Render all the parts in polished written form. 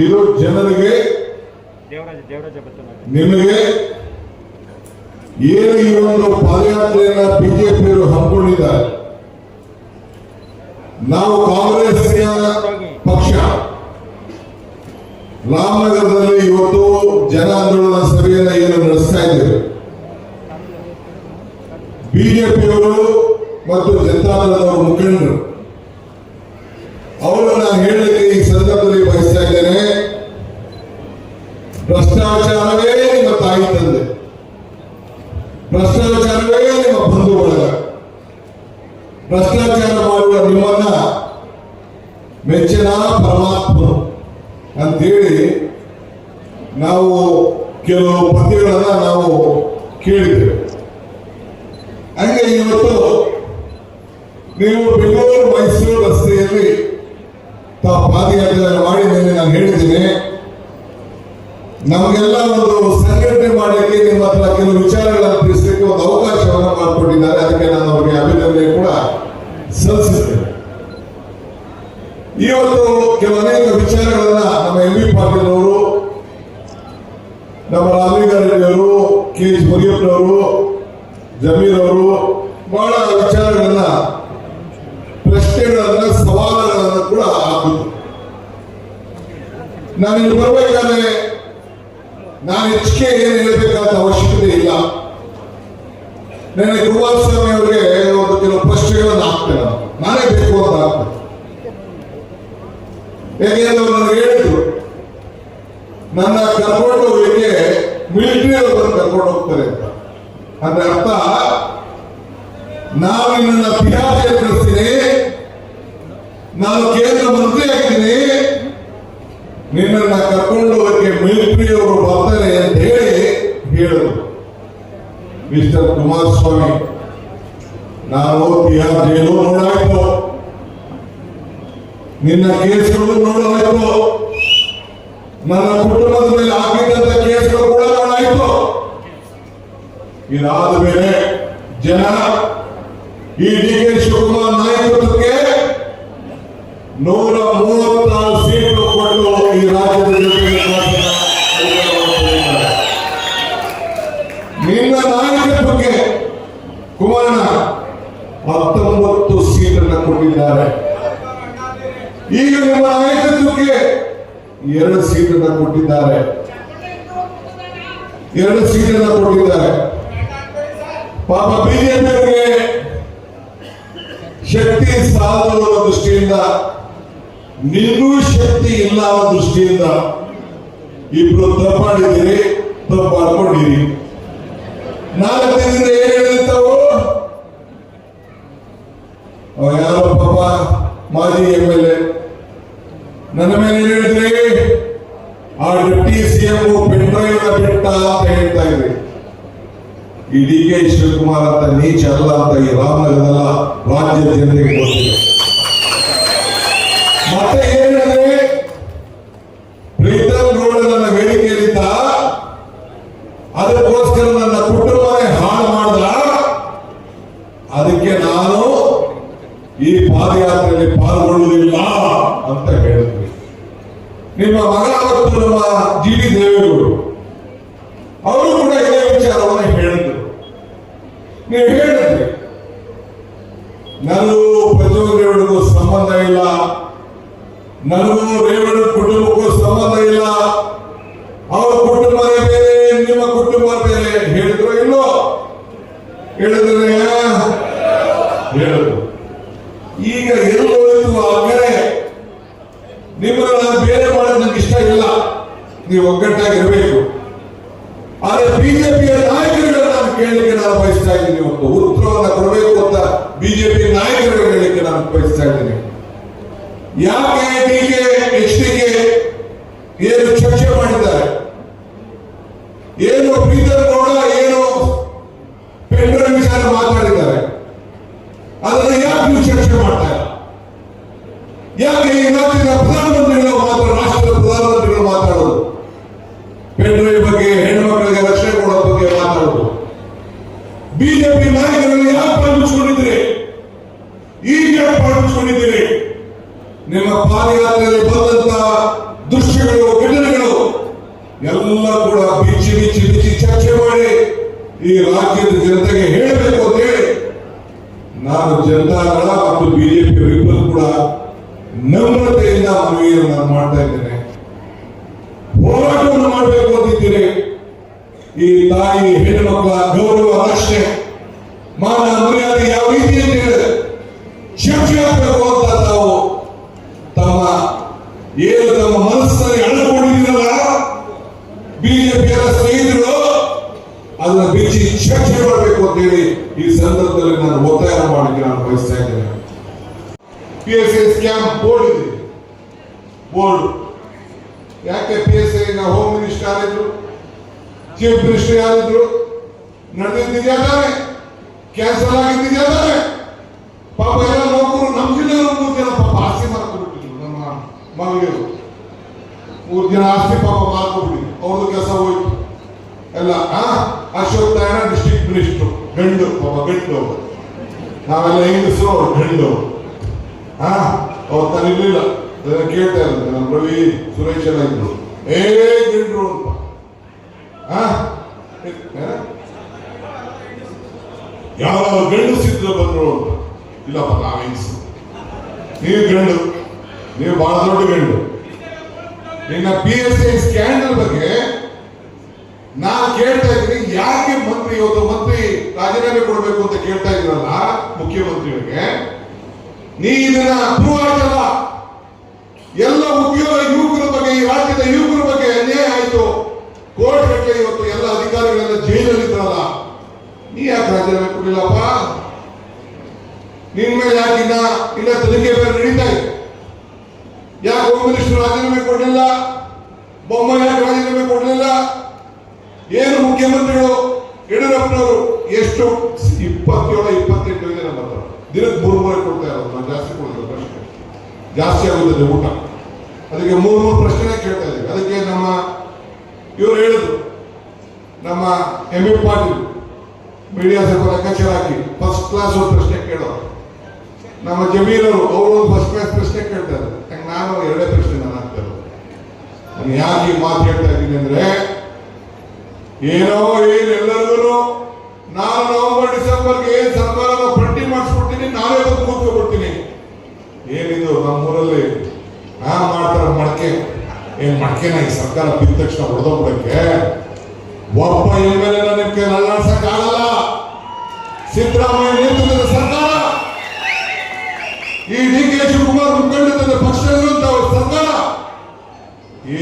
ಇದು ಜನರಿಗೆ ನಿಮಗೆ ಏನು ಈ ಒಂದು ಪಾದಯಾತ್ರೆಯನ್ನ ಬಿಜೆಪಿಯವರು ಹಮ್ಮಿಕೊಂಡಿದ್ದಾರೆ. ನಾವು ಕಾಂಗ್ರೆಸ್ ಪಕ್ಷ ರಾಮನಗರದಲ್ಲಿ ಇವತ್ತು ಜನಾಂದೋಲನ ಸಭೆಯನ್ನು ಏನು ನಡೆಸ್ತಾ ಇದ್ದೇವೆ. ಬಿಜೆಪಿಯವರು ಮತ್ತು ಜನತಾದಳದ ಮುಖಂಡರು ಅವರು ನಾನು ಹೇಳಲಿಕ್ಕೆ ಈ ಸಂದರ್ಭದಲ್ಲಿ ಬಯಸ್ತಾ ಇದ್ದೇನೆ. ಭ್ರಷ್ಟಾಚಾರವೇ ನಿಮ್ಮ ತಾಯಿ ತಂದೆ, ಭ್ರಷ್ಟಾಚಾರವೇ ನಿಮ್ಮ ಬಂಧು ಬಳಗ, ಭ್ರಷ್ಟಾಚಾರ ಮಾಡುವ ನಿಮ್ಮನ್ನ ಮೆಚ್ಚಿನ ಪರಮಾತ್ಮ ಅಂತೇಳಿ ನಾವು ಕೆಲವು ಪದ್ಯಗಳನ್ನ ನಾವು ಕೇಳಿದ್ದೇವೆ. ಹಂಗೆ ಇವತ್ತು ನೀವು ಬೆಂಗಳೂರು ಮೈಸೂರು ರಸ್ತೆಯಲ್ಲಿ ಪಾದಯಾತ್ರೆ ಮಾಡಿ ನಾನು ಹೇಳಿದ್ದೀನಿ. ನಮಗೆಲ್ಲ ಒಂದು ಸಂಘಟನೆ ಮಾಡಲಿಕ್ಕೆ ನಿಮ್ಮ ಹತ್ರ ಕೆಲವು ವಿಚಾರಗಳನ್ನು ತಿಳಿಸಲಿಕ್ಕೆ ಒಂದು ಅವಕಾಶವನ್ನು ಮಾಡಿಕೊಟ್ಟಿದ್ದಾರೆ. ಅದಕ್ಕೆ ನಾನು ಅವರಿಗೆ ಅಭಿನಂದನೆ ಕೂಡ ಸಲ್ಲಿಸುತ್ತೇನೆ. ಇವತ್ತು ಅನೇಕ ವಿಚಾರಗಳನ್ನ ನಮ್ಮ ಎಂ.ಬಿ. ಪಾಟೀಲ್ ಅವರು, ನಮ್ಮ ರಾಮಲಿಂಗಾರೆಡ್ಡಿಯವರು, ಕೆ.ಎಚ್. ಮುನಿಯಪ್ಪನವರು, ಜಮೀರ್ ಅವರು ಬಹಳ ವಿಚಾರಗಳನ್ನ, ಪ್ರಶ್ನೆಗಳನ್ನ, ಸವಾಲುಗಳನ್ನ ಕೂಡ ಹಾಕಿದ್ರು. ನಾನು ಇಲ್ಲಿ ಬರಬೇಕಾದ್ರೆ ನಾನು ಹೆಚ್ಚಿಗೆ ಏನು ಹೇಳಬೇಕಾದ ಅವಶ್ಯಕತೆ ಇಲ್ಲ. ನನಗೆ ಕುಮಾರಸ್ವಾಮಿ ಅವರಿಗೆ ಒಂದು ಕೆಲವು ಪ್ರಶ್ನೆಗಳನ್ನು ಹಾಕ್ತೇನೆ, ನಾನೇ ಬೇಕು ಅಂತ ಹಾಕ್ತೇನೆ. ಯಾಕೆಂದ್ರೆ ನನಗೆ ಹೇಳಿದ್ರು, ನನ್ನ ಕರ್ಕೊಂಡು ಹೋಗ್ಲಿಕ್ಕೆ ಮಿಲಿಟರಿ ಅವರು ಕರ್ಕೊಂಡು ಹೋಗ್ತಾರೆ ಅಂತ. ಅಂದ್ರೆ ಅರ್ಥ, ನಾನು ನಿನ್ನ ಬಿಹಾರ ಕಳಿಸ್ತೀನಿ, ನಾನು ಕೇಂದ್ರ ಮಂತ್ರಿ ಆಗಿದ್ದೀನಿ, ನಿನ್ನನ್ನು ಕರ್ಕೊಂಡು ಹೋಗಕ್ಕೆ ಮಿಲಿಟರಿ ಅವರು ಬರ್ತಾರೆ ಅಂತ ಹೇಳಿದ್ರು ಮಿಸ್ಟರ್ ಕುಮಾರಸ್ವಾಮಿ. ನಾನು ಬಿಹಾರ ಜೈಲು ನೋಡಾಯ್ತು, ನಿನ್ನ ಕೇಸ್ಗಳು ನೋಡಾಯ್ತು, ನನ್ನ ಕುಟುಂಬದ ಮೇಲೆ ಆಗಿದ್ದಂತ ಕೇಸ್ಗಳು ಕೂಡ ನೋಡಾಯ್ತು. ಇದಾದ ಮೇಲೆ ಜನ ಈ ಡಿ.ಕೆ. ಶಿವಕುಮಾರ್ ನಾಯಕತ್ವಕ್ಕೆ 136 ಸೀಟು ಕೊಟ್ಟು ಈ ರಾಜ್ಯದಲ್ಲಿ ನಿನ್ನ ನಾಯಕತ್ವಕ್ಕೆ ಕುಮಾರಣ್ಣ 19 ಸೀಟನ್ನು ಕೊಟ್ಟಿದ್ದಾರೆ. ಈಗ ನಿಮ್ಮ ನಾಯಕತ್ವಕ್ಕೆ 2 ಸೀಟನ್ನು ಕೊಟ್ಟಿದ್ದಾರೆ. 2 ಸೀಟನ್ನು ಕೊಟ್ಟಿದ್ದಾರೆ. ಪಾಪ ಬಿಜೆಪಿಯವರಿಗೆ ಶಕ್ತಿ ಸಾಲದ ದೃಷ್ಟಿಯಿಂದ, ನಿಮಗೂ ಶಕ್ತಿ ಇಲ್ಲ ಅನ್ನೋ ದೃಷ್ಟಿಯಿಂದ ಇಬ್ರು ತಪ್ಪಾಡಿದ್ದೀರಿ, ತಪ್ಪಾಡ್ಕೊಂಡಿರಿ. 4 ದಿನದಿಂದ ಏನ್ ಹೇಳಿರ್ತಾವು, ಯಾರೋ ಪಾಪ ಮಾಜಿ ಎಂ.ಎಲ್.ಎ ನನ್ನ ಮೇಲೆ ಏನ್ ಹೇಳಿದ್ರಿ, ಆ ಡೆಪ್ಟಿ ಸಿಎಂ ಪೆನ್ಡ್ರೈವ್ ಬಿಟ್ಟ ಅಂತ ಹೇಳ್ತಾ ಇದ್ರಿ. ಈ ಡಿ.ಕೆ. ಶಿವಕುಮಾರ್ ಅಂತ ನೀಚ ಅಲ್ಲ ಅಂತ ಈ ರಾಮನಗರದಲ್ಲ ರಾಜ್ಯದ ಜನರಿಗೆ ಗೊತ್ತಿದೆ. ಮತ್ತೆ ಏನಂದ್ರೆ, ಪ್ರೀತಮ್ ಗೌಡ ನನ್ನ ವೇದಿಕೆಯಲ್ಲಿದ್ದ, ಅದಕ್ಕೋಸ್ಕರ ನನ್ನ ಕುಟುಂಬನೇ ಹಾಳು ಮಾಡ್ದ, ಅದಕ್ಕೆ ನಾನು ಈ ಪಾದಯಾತ್ರೆಯಲ್ಲಿ ಪಾಲ್ಗೊಳ್ಳುವುದಿಲ್ಲ ಅಂತ ಹೇಳಿದ್ವಿ. ನಿಮ್ಮ ಮಗ ಮತ್ತು ನಮ್ಮ ಜಿ.ಡಿ. ದೇವೇಗೌಡರು ಅವರು ಕೂಡ ಇದೇ ವಿಚಾರವನ್ನು ಹೇಳಿದ್ರು. ನೀವು ಹೇಳಿದ್ರಿ ನನಗೂ ಪ್ರಜ್ವಲ್ ರೇವಣ್ಣಿಗೂ ಸಂಬಂಧ ಇಲ್ಲ, ನನಗೂ ರೇವಣ್ಣ ಕುಟುಂಬಕ್ಕೂ ಸಂಬಂಧ ಇಲ್ಲ, ಅವರ ಕುಟುಂಬದ ಬೇರೆ, ನಿಮ್ಮ ಕುಟುಂಬ ಬೇರೆ. ಹೇಳಿದ್ರು ಇಲ್ಲೋ? ಹೇಳಿದ್ರೆ ಹೇಳಿದ್ರು. ಈಗ ಎಲ್ಲೋಯ್ತು ಆ ಕಡೆ. ನಿಮ್ಮನ್ನು ನಾನು ಬೇರೆ ಮಾಡೋದು ನನಗೆ ಇಷ್ಟ ಇಲ್ಲ, ನೀವು ಒಗ್ಗಟ್ಟಾಗಿರ್ಬೇಕು. ಆದರೆ ಬಿಜೆಪಿಯ ನಾಯಕರುಗಳನ್ನ ನಾನು ಕೇಳಲಿಕ್ಕೆ ನಾನು ಬಯಸ್ತಾ ಇದ್ದೀನಿ, ಒಂದು ಉತ್ತರವನ್ನು ಕೊಡಬೇಕು ಅಂತ ಬಿಜೆಪಿ ನಾಯಕರು ಹೇಳಲಿಕ್ಕೆ ನಾನು ಬಯಸ್ತಾ ಇದ್ದೀನಿ. ಯಾಕೆ ಡಿ.ಕೆ. ಎಚ್.ಡಿ.ಗೆ ಏನು ಚರ್ಚೆ ಮಾಡಿದ್ದಾರೆ, ಏನು ಪ್ರೀತಮ್ ಗೌಡ ಏನು ಪೆನ್ಡ್ರೈವ್ ವಿಚಾರ ಮಾತಾಡಿದ್ದಾರೆ, ಅದನ್ನು ಯಾಕೆ ನೀವು ಚರ್ಚೆ ಮಾಡ್ತಾ ಇಲ್ಲ? ಯಾಕೆ ಈ ರಾಜ್ಯದ ಪ್ರಧಾನಮಂತ್ರಿಗಳು ಮಾತ್ರ, ರಾಷ್ಟ್ರದ ಪ್ರಧಾನಮಂತ್ರಿಗಳು ಮಾತಾಡೋದು ಪೆನ್ಡ್ರೈವ್ ಬಗ್ಗೆ, ಹೆಣ್ಣುಮಕ್ಕಳಿಗೆ ರಕ್ಷಣೆ ಕೊಡೋ ಬಗ್ಗೆ ಮಾತಾಡೋದು? ಬಿಜೆಪಿ ನಾಯಕರಲ್ಲಿ ಯಾಕೆ ಪಾಲ್ಗೊಂಡಿದ್ದೀರಿ? ಈಗ ಯಾಕೆ ಪಾಲ್ಗೊಂಡಿದ್ದೀರಿ? ನಿಮ್ಮ ಪಾದ ಪಾದಯಾತ್ರೆಯಲ್ಲಿ ಬಂದಂತ ದೃಶ್ಯಗಳು, ಘಟನೆಗಳು ಎಲ್ಲ ಕೂಡ ಬಿಚ್ಚಿ ಬಿಚ್ಚಿ ಬಿಚ್ಚಿ ಚರ್ಚೆ ಮಾಡಿ ಈ ರಾಜ್ಯದ ಜನತೆಗೆ ಹೇಳಬೇಕು ಅಂತ ಹೇಳಿ ನಾನು ಜನತಾದಳ ಮತ್ತು ಬಿಜೆಪಿ ಇಬ್ಬರು ಕೂಡ ನಮ್ರತೆಯಿಂದ ಮನವಿಯನ್ನು ನಾನು ಮಾಡ್ತಾ ಇದ್ದೇನೆ. ಹೋರಾಟವನ್ನು ಮಾಡಬೇಕು ಅಂತಿದ್ದೇನೆ. ಈ ತಾಯಿ ಹೆಣ್ಣುಮಕ್ಕಳ ಗೌರವ, ರಕ್ಷಣೆ, ಮಾನ ಮರ್ಯಾದೆ ಯಾವ ರೀತಿ ಅಂತ ಹೇಳಿದ್ರೆ ಚರ್ಚೆ ಆಗಬೇಕು ಅಂತ ತಾವು ತಮ್ಮ ಮನಸ್ಸಲ್ಲಿ ಅಳಕೊಂಡಿದ್ದೀರಲ್ಲ ಬಿಜೆಪಿಯ ಸ್ನೇಹಿತರು, ಅದನ್ನ ಬಿಚ್ಚಿ ಚರ್ಚೆ ಮಾಡಬೇಕು ಅಂತ ಹೇಳಿ ಈ ಸಂದರ್ಭದಲ್ಲಿ ನಾನು ಒತ್ತಾಯ ಮಾಡಲಿಕ್ಕೆ ನಾನು ಬಯಸ್ತಾ ಇದ್ದೇನೆ. PSI ಸ್ಕ್ಯಾಮ್ ಬೋರ್ಡ್ ಇದೆ. ಬೋರ್ಡ್ ಯಾಕೆ PSI ಹೋಮ್ ಮಿನಿಸ್ಟರ್ ಯಾರಿದ್ರು, ಚೀಫ್ ಮಿನಿಸ್ಟರ್ ಯಾರಿದ್ರು, ನಡೆದಿದ್ದಿದ್ಯಾ ತಾನೆ, ಕ್ಯಾನ್ಸಲ್ ಆಗಿದ್ದಿದ್ಯಾ ತಾನೆ. ಪಾಪ ಎಲ್ಲ ನೌಕರು ನಮ್ಮ ಜಿಲ್ಲೆಯವರು 3 ಜನ ಪಾಪ ಆಸ್ತಿ ಮಾರ್ಕೊಂಡ್ಬಿಟ್ಟಿದ್ರು. ನಮ್ಮ ಮನೆಯವರು 3 ಜನ ಆಸ್ತಿ ಪಾಪ ಮಾರ್ಕೊಂಡ್ಬಿಟ್ಟಿದ್ರು. ಅವ್ರದ್ದು ಕೆಲಸ ಹೋಯ್ತು ಎಲ್ಲ. ಅಶೋಕ್ ತಾಯಣ ಡಿಸ್ಟ್ರಿಕ್ಟ್ ಮಿನಿಸ್ಟರ್, ಗಂಡು ಪಾಪ, ಗಂಡು. ನಾವೆಲ್ಲ ಹೆಂಗಸರು, ಅವ್ರು ಗಂಡು. ಅವ್ರು ತಾನು ಇರ್ಲಿಲ್ಲ, ಅದನ್ನ ಕೇಳ್ತಾ ಇದ್ದಾರೆ. ನಮ್ಮ ರವಿ ಸುರೇಶ್ ಎಲ್ಲ ಇದ್ರು, ಗಂಡ್ರು ಅಂತ. ಯಾವ ಗಂಡಸಿದ್ರು ಬಂದ್ರು ಅಂತ. ಇಲ್ಲಪ್ಪ, ನಾವು ಹೆಂಗಸರು, ನೀವು ಗಂಡು, ನೀವು ಬಹಳ ದೊಡ್ಡ ಗಂಡು. ಇನ್ನ PSI ಸ್ಕ್ಯಾಂಡಲ್ ಬಗ್ಗೆ ನಾನು ಕೇಳ್ತಾ ಇದ್ದೀನಿ. ಯಾಕೆ ಮಂತ್ರಿ ಇವತ್ತು ಮಂತ್ರಿ ರಾಜೀನಾಮೆ ಕೊಡಬೇಕು ಅಂತ ಕೇಳ್ತಾ ಇದ್ರಲ್ಲ ಮುಖ್ಯಮಂತ್ರಿಗಳಿಗೆ, ನೀ ಇದನ್ನ ಪ್ರೂವ್ ಆಯ್ತಲ್ಲ. ಎಲ್ಲ ಉದ್ಯೋಗ ಯುವಕರ ಬಗ್ಗೆ, ಈ ರಾಜ್ಯದ ಯುವಕರ ಬಗ್ಗೆ ಅನ್ಯಾಯ ಆಯ್ತು. ಕೋರ್ಟ್ ಗಟ್ಟಲೆ ಇವತ್ತು ಎಲ್ಲ ಅಧಿಕಾರಿಗಳೆಲ್ಲ ಜೈಲಲ್ಲಿ ಇದ್ರಲ್ಲ, ನೀ ಯಾಕೆ ರಾಜೀನಾಮೆ ಕೊಡಲಿಲ್ಲಪ್ಪ? ನಿನ್ ಮೇಲೆ ಯಾಕೆ ಇನ್ನ ತನಿಖೆ ಬೇರೆ ನಡೀತಾ ಇದೆ. ಯಾಕೆ ಹೋಮ್ ಮಿನಿಸ್ಟರ್ ರಾಜೀನಾಮೆ ಕೊಡಲಿಲ್ಲ? ಬೊಮ್ಮಾಯಿ ಯಾಕೆ ರಾಜೀನಾಮೆ ಕೊಡಲಿಲ್ಲ? ಏನು ಮುಖ್ಯಮಂತ್ರಿಗಳು ಯಡಿಯೂರಪ್ಪನವರು ಎಷ್ಟು 27-28 ಜನ ಬರ್ತಾರೆ, ದಿನಕ್ಕೆ 3 ಕೊಡ್ತಾ ಇರೋದು. ನಾವು ಜಾಸ್ತಿ ಕೊಡ್ತೇವೆ, ಪ್ರಶ್ನೆ ಜಾಸ್ತಿ ಆಗುತ್ತದೆ ಊಟ. ಅದಕ್ಕೆ 3 ಪ್ರಶ್ನೆ ಕೇಳ್ತಾ ಇದ್ದೀವಿ. ಅದಕ್ಕೆ ನಮ್ಮ ಇವರು ಹೇಳಿದ್ರು, ನಮ್ಮ MB ಪಾಟೀಲ್ ಮೀಡಿಯಾ ಸ್ವಲ್ಪ ಲೆಕ್ಕಾಚಾರ ಹಾಕಿ ಫಸ್ಟ್ ಕ್ಲಾಸ್ ಒಂದು ಪ್ರಶ್ನೆ ಕೇಳೋರು. ನಮ್ಮ ಜಮೀರ್ ಅವರು ಒಂದು ಫಸ್ಟ್ ಕ್ಲಾಸ್ ಪ್ರಶ್ನೆ ಕೇಳ್ತಾರೆ. ನಾನು 2 ಪ್ರಶ್ನೆ ನಾನು ಹಾಕ್ತಾ ಇರೋದು. ನಾನು ಯಾಕೆ ಈ ಮಾತು ಹೇಳ್ತಾ ಇದ್ದೀನಿ ಅಂದ್ರೆ, ಎಲ್ಲರಿಗೂ ನಾನು ನವೆಂಬರ್ ಡಿಸೆಂಬರ್ಗೆ ಏನ್ ಸರ್ಕಾರ ಪಟ್ಟಿ ಮಾಡಿಸ್ಬಿಡ್ತೀನಿ, ನಾವೇ ಬಂದು ಕೂತ್ಕೊಬಿಡ್ತೀನಿ. ಏನಿದು ನಮ್ಮೂರಲ್ಲಿ ಮಾಡ್ತಾರೆ ಮಡಕೆ, ಮಡಕೆನ ಈ ಸರ್ಕಾರ ಬಿದ್ದ ತಕ್ಷಣ ಹೊಡೆದೋಗ್ಬಿಡಕ್ಕೆ ಒಬ್ಬ MLA ನಿಮ್ಗೆ ನಲ್ಲಾಡ್ಸಕ್ ಆಗಲ್ಲ. ಸಿದ್ದರಾಮಯ್ಯ ನೇತೃತ್ವದ ಸರ್ಕಾರ, ಈ DK ಶಿವಕುಮಾರ್ ಮುಖಂಡತ್ವದ ಪಕ್ಷದಲ್ಲಿರುವಂತ ಸರ್ಕಾರ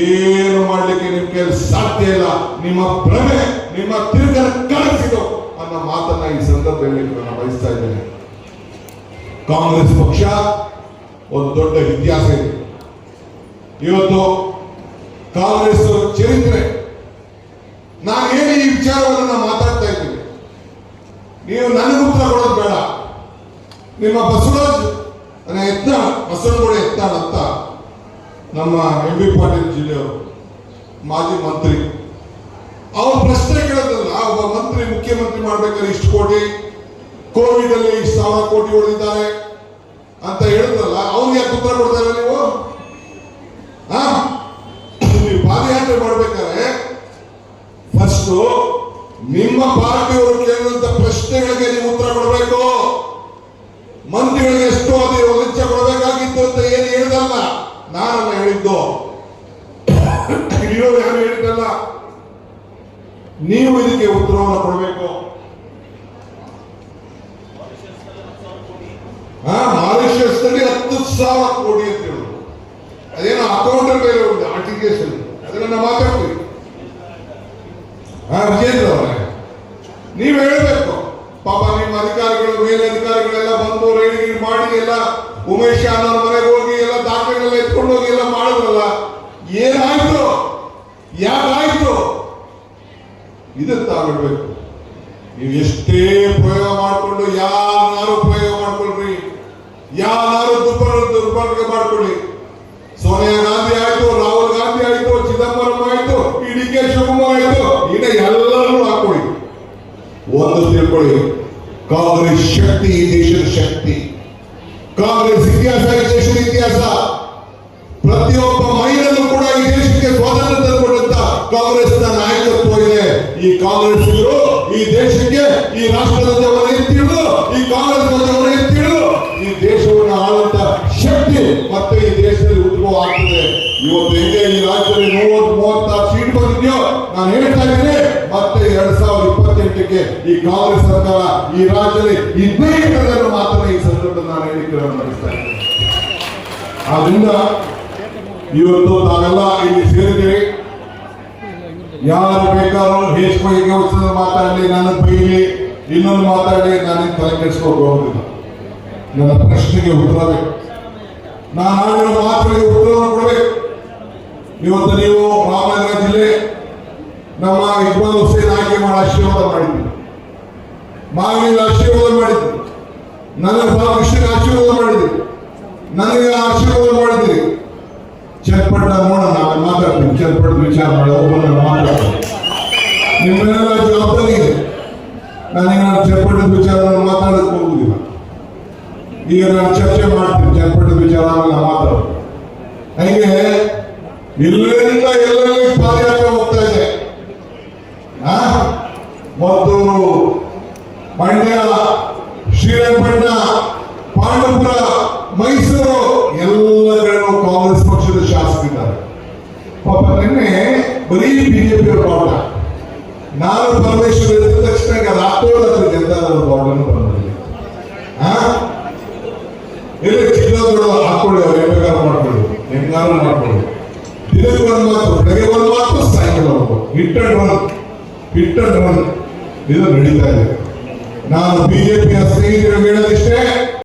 ಏನು ಮಾಡ್ಲಿಕ್ಕೆ ನಿಮ್ಗೆ ಸಾಧ್ಯ ಇಲ್ಲ. ನಿಮ್ಮ ಭ್ರಮೆ, ನಿಮ್ಮ ತಿರುಗನ ಕನಸಿದು ಅನ್ನೋ ಮಾತನ್ನ ಈ ಸಂದರ್ಭದಲ್ಲಿ ನಾನು ಬಯಸ್ತಾ ಇದ್ದೇನೆ. ಕಾಂಗ್ರೆಸ್ ಪಕ್ಷ ಒಂದು ದೊಡ್ಡ ಇತಿಹಾಸ ಇದೆ. ಇವತ್ತು ಕಾಂಗ್ರೆಸ್ ಚರಿತ್ರೆ, ನಾನೇನು ಈ ವಿಚಾರವನ್ನು ನಾನು ಮಾತಾಡ್ತಾ ಇದ್ದೀನಿ, ನೀವು ನನಗೆ ಉತ್ತರ ಕೊಡೋದು ಬೇಡ. ನಿಮ್ಮ ಬಸವರಾಜ್ ಬಸವನಗೌಡ ಎತ್ತಾಳ್ ಅಂತ ನಮ್ಮ MB ಪಾಟೀಲ್ ಜಿಲ್ಲೆಯವರು ಮಾಜಿ ಮಂತ್ರಿ, ಅವ್ರ ಪ್ರಶ್ನೆ ಕೇಳೋದಲ್ಲ. ಒಬ್ಬ ಮಂತ್ರಿ ಮುಖ್ಯಮಂತ್ರಿ ಮಾಡ್ಬೇಕಾದ್ರೆ ಇಷ್ಟು ಕೋಟಿ, ಕೋವಿಡ್ ಅಲ್ಲಿ 1,000 ಕೋಟಿ ಹೊಡೆದಿದ್ದಾರೆ ಅಂತ ಹೇಳಿದ್ರಲ್ಲ, ಅವ್ರಿಗೆ ಯಾಕೆ ಉತ್ತರ ಕೊಡ್ತಾರೆ ನೀವು? ನೀವು ಪಾದಯಾತ್ರೆ ಮಾಡ್ಬೇಕಾದ್ರೆ ಫಸ್ಟ್ ನಿಮ್ಮ ಪಾರ್ಟಿಯವರು ಕೇಳಿದಂತ ಪ್ರಶ್ನೆಗಳಿಗೆ ನೀವು ಉತ್ತರ ಕೊಡಬೇಕು. ಮಂತ್ರಿಗಳಿಗೆ ಎಷ್ಟು ಅದು ಲಂಚ ಕೊಡಬೇಕಾಗಿತ್ತು ಅಂತ ಏನು ಹೇಳಿದಲ್ಲ, ನಾನಲ್ಲ ಹೇಳಿದ್ದು, ಇರೋರು ಯಾರು ಹೇಳಿದ್ದಲ್ಲ. ನೀವು ಇದಕ್ಕೆ ಉತ್ತರವನ್ನು ಕೊಡಬೇಕು. ಮಾರಿಷಸ್ ನಲ್ಲಿ 10,000 ಕೋಟಿ ಅಂತ ಹೇಳಿದ್ರು. ಅದೇನೋ ಅಕೌಂಟ್ ಬೇರೆ ಉಂಟು, ಆರ್ಟಿಫಿಷಿಯಲ್, ಅದನ್ನ ನಾವು ಮಾತಾಡ್ತೀವಿ. ವಿಜೇಂದ್ರ ಅವರೇ, ನೀವು ಹೇಳಬೇಕು. ಪಾಪ ನಿಮ್ಮ ಅಧಿಕಾರಿಗಳು, ಮೇಲಧಿಕಾರಿಗಳೆಲ್ಲ ಬಂದು ರೈಡ್ ಮಾಡಿ ಎಲ್ಲ ಉಮೇಶ್ ಅನ್ನೋರ ಮನೆಗೆ ಹೋಗಿ ಎಲ್ಲ ದಾಖಲೆಗಳೆಲ್ಲ ಎತ್ಕೊಂಡು ಹೋಗಿ ಎಲ್ಲ ಮಾಡಿದ್ರಲ್ಲ, ಏನಾಯ್ತು, ಯಾಕಾಯ್ತು, ಇದನ್ನ ತಾಬಿಡ್ಬೇಕು. ನೀವು ಎಷ್ಟೇ ಪ್ರಯೋಗ ಮಾಡಿಕೊಂಡು, ಯಾರು ಪ್ರಯೋಗ ಮಾಡ್ಕೊಳ್ರಿ, ಯಾರು ದುರ್ಬಳಕೆ ಮಾಡ್ಕೊಳ್ಳಿ. ಸೋನಿಯಾ ಗಾಂಧಿ ಆಯ್ತು, ರಾಹುಲ್ ಗಾಂಧಿ ಆಯ್ತು, ಚಿದಂಬರಂ ಆಯ್ತು, ಈ DK ಶಿವಕುಮಾರ್ ಆಯ್ತು, ಈಗ ಎಲ್ಲರೂ ಹಾಕೊಳ್ಳಿ. ಒಂದು ತಿಳ್ಕೊಳ್ಳಿ, ಕಾಂಗ್ರೆಸ್ ಶಕ್ತಿ ಈ ದೇಶದ ಶಕ್ತಿ. ಕಾಂಗ್ರೆಸ್ ಇತಿಹಾಸ ಈ ದೇಶದ ಇತಿಹಾಸ. ಪ್ರತಿಯೊಬ್ಬ ಮಹಿಳೆಯರು ಕೂಡ ಈ ದೇಶಕ್ಕೆ ಸ್ವಾತಂತ್ರ್ಯ ತಂದುಕೊಡುವಂತ ಕಾಂಗ್ರೆಸ್ನ ನಾಯಕತ್ವ ಇದೆ. ಈ ಕಾಂಗ್ರೆಸ್ ಈ ದೇಶಕ್ಕೆ ಈ ರಾಷ್ಟ್ರದ ಧ್ವಜವನ್ನು ಎತ್ತಿಡಿದು, ಈ ಕಾಂಗ್ರೆಸ್ ಧ್ವಜವನ್ನು ಎತ್ತಿಡಿದು ಈ ದೇಶವನ್ನು ಆಳುವಂತ ಶಕ್ತಿ ಮತ್ತೆ ಈ ದೇಶದಲ್ಲಿ ಉದ್ಭವ ಆಗ್ತದೆ. ಇವತ್ತು ಹೆಂಗೆ ಈ ರಾಜ್ಯದಲ್ಲಿ 30-36 ಸೀಟ್ ಬಂದಿದೆಯೋ, ನಾನು ಹೇಳ್ತಾ ಇದ್ದೇನೆ, ಮತ್ತೆ 2028ಕ್ಕೆ ಈ ಕಾಂಗ್ರೆಸ್ ಸರ್ಕಾರ ಈ ರಾಜ್ಯದಲ್ಲಿ ಇದ್ದೇ ಇರೋದನ್ನು ಮಾತ್ರ ಈ ಸಂದರ್ಭದಲ್ಲಿ ನಾನು ಹೇಳಿಕೆ ನಡೆಸ್ತಾ ಇದ್ದೇನೆ. ಆದ್ರಿಂದ ಇವತ್ತು ತಾವೆಲ್ಲ ಇಲ್ಲಿ ಸೇರಿದ್ದೀರಿ. ಯಾರು ಬೇಕಾದ್ರೂ ಹೇಗೆ ಮಾತಾಡಲಿ, ನನ್ನ ಬೈಲಿ, ಇನ್ನೊಂದು ಮಾತಾಡಲಿ, ನಾನು ತಲೆ ಕೆಡಿಸ್ಕೊಂಡು ಹೋಗುದಿಲ್ಲ. ನನ್ನ ಪ್ರಶ್ನೆಗೆ ಉತ್ತರ ಬೇಕು, ನಾನು ಆಡಿರೋ ಮಾತುಗಳಿಗೆ ಉತ್ತರವನ್ನು ಕೊಡಬೇಕು. ಇವತ್ತು ನೀವು ರಾಮನಗರ ಜಿಲ್ಲೆ ನಮ್ಮ ಇಕ್ಬಾಲ್ ಹುಸೇನ್ ಆಯ್ಕೆ ಮಾಡಿ ಆಶೀರ್ವಾದ ಮಾಡಿದ್ವಿ, ಮಾವಿನ ಆಶೀರ್ವಾದ ಮಾಡಿದ್ವಿ, ನನ್ನ ಬಾಲಕೃಷ್ಣ ಆಶೀರ್ವಾದ ಮಾಡಿದ್ವಿ, ನನಗೆ ಆಶೀರ್ವಾದ ಮಾಡಿದ್ರಿ. ಚನ್ನಪಟ್ಟಣ ನೋಡೋಣ, ನಾನು ಮಾತಾಡ್ತೀನಿ. ಚನ್ನಪಟ್ಟಣ ವಿಚಾರ ಮಾಡಿ ಮಾತಾಡ್ತೀನಿ. ನಿಮ್ಮೆಲ್ಲ ಜವಾಬ್ದಾರಿ ಇದೆ. ನಾನೀಗ ಚನ್ನಪಟ್ಟಣದ ವಿಚಾರ ಮಾತಾಡಕ್ಕೆ ಹೋಗುದಿಲ್ಲ. ಈಗ ನಾನು ಚರ್ಚೆ ಮಾಡ್ತೀನಿ ಚನ್ನಪಟ್ಟಣದ ವಿಚಾರ ಮಾತಾಡೋದು. ಹೀಗೆ ಇಲ್ಲಿಂದ ಎಲ್ಲೆಲ್ಲಿ ಪಾದಯಾತ್ರೆ ಹೋಗ್ತಾ ಇದೆ. ಮತ್ತು ಮಂಡ್ಯ, ಶ್ರೀರಂಗಪಟ್ಟಣ, ಪಾಂಡವಪುರ, ಮೈಸೂರು ಎಲ್ಲ ಕಡೆನೂ ಕಾಂಗ್ರೆಸ್ ಪಕ್ಷದ ಶಾಸಕರಿದ್ದಾರೆ. ಪಾಪ ನಿನ್ನೆ ಬರೀ ಬಿಜೆಪಿ ಬಾವುಟ, ನಾನು ಪರಮೇಶ್ವರ್ ಎದ್ದ ತಕ್ಷಣ ರಾಷ್ಟ್ರೀಯ ಜನತಾದಳ ಬಾವುಟನ್ನು ಬಂದಿದೆ. ಇಲ್ಲಿ ಚಿಕ್ಕದೊಡ್ಡ ಹಾಕೊಳ್ಳಿ, ಅವ್ರು ಹೆಂಗಾರು ಮಾಡ್ಕೊಳ್ಳಿ, ಹೆಂಗಾರು ಮಾಡ್ಕೊಳ್ಳಿ. ದಿನಕ್ಕೆ ಒಂದು ಮಾತು, ಬೆಳಗ್ಗೆ ಒಂದು ಮಾತು, ಸಾಯಂಕಾಲ ಒಂದು ಹಿಟ್ ಅಂಡ್ ರನ್ ಇದು ನಡೀತಾ ಇದೆ. ನಾನು ಬಿಜೆಪಿಯ ಸ್ನೇಹಿತರಿಗೆ ಹೇಳೋದಿಷ್ಟೇ,